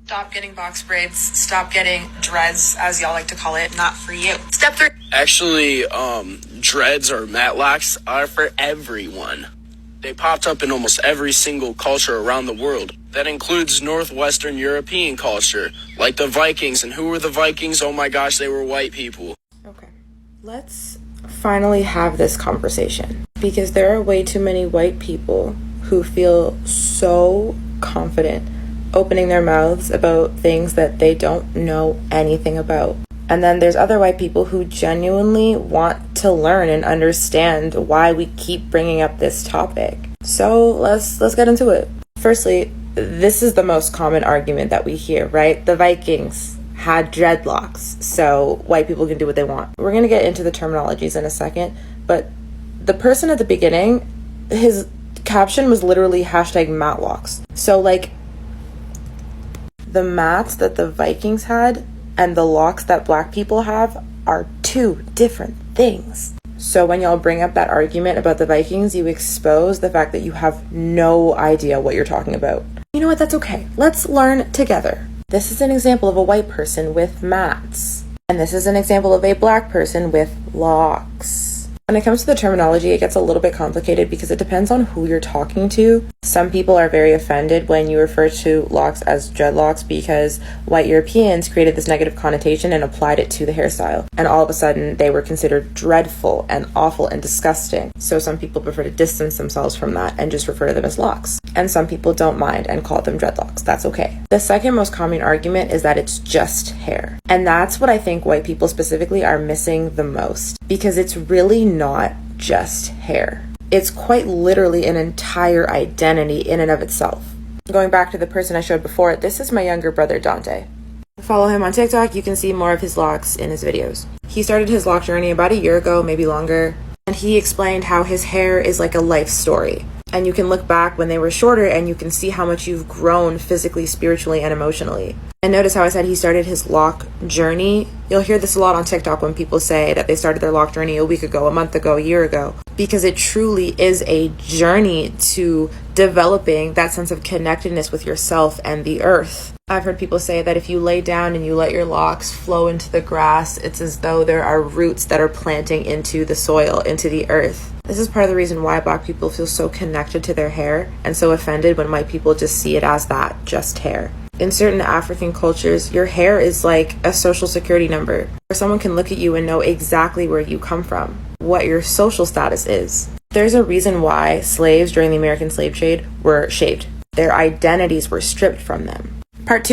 Stop getting box braids. Stop getting dreads, as y'all like to call it. Not for you. Step 3. Actually, dreads or matlocks are for everyone. They popped up in almost every single culture around the world. That includes Northwestern European culture, like the Vikings. And who were the Vikings? Oh my gosh, they were white people. Okay, let's finally have this conversation, because there are way too many white people who feel so confident opening their mouths about things that they don't know anything about. And then there's other white people who genuinely want to learn and understand why we keep bringing up this topic. So let's get into it. Firstly, this is the most common argument that we hear, right? The Vikings had dreadlocks, so white people can do what they want. We're going to get into the terminologies in a second, but the person at the beginning, his caption was literally #matlocks. So like, the mats that the Vikings had and the locks that black people have are two different things. So when y'all bring up that argument about the Vikings, you expose the fact that you have no idea what you're talking about. You know what? That's okay. Let's learn together. This is an example of a white person with mats, and this is an example of a black person with locks. When it comes to the terminology, it gets a little bit complicated because it depends on who you're talking to. Some people are very offended when you refer to locks as dreadlocks because white Europeans created this negative connotation and applied it to the hairstyle. And all of a sudden, they were considered dreadful and awful and disgusting. So some people prefer to distance themselves from that and just refer to them as locks. And some people don't mind and call them dreadlocks. That's okay. The second most common argument is that it's just hair. And that's what I think white people specifically are missing the most, because it's really not just hair. It's quite literally an entire identity in and of itself. Going back to the person I showed before, this is my younger brother, Dante. Follow him on TikTok. You can see more of his locks in his videos. He started his lock journey about a year ago, maybe longer, and he explained how his hair is like a life story. And you can look back when they were shorter and you can see how much you've grown physically, spiritually, and emotionally. And notice how I said he started his lock journey. You'll hear this a lot on TikTok when people say that they started their lock journey a week ago, a month ago, a year ago, because it truly is a journey to developing that sense of connectedness with yourself and the earth. I've heard people say that if you lay down and you let your locks flow into the grass, it's as though there are roots that are planting into the soil, into the earth. This is part of the reason why black people feel so connected to their hair and so offended when white people just see it as that, just hair. In certain African cultures, your hair is like a social security number, where someone can look at you and know exactly where you come from, what your social status is. There's a reason why slaves during the American slave trade were shaved. Their identities were stripped from them. Part 2.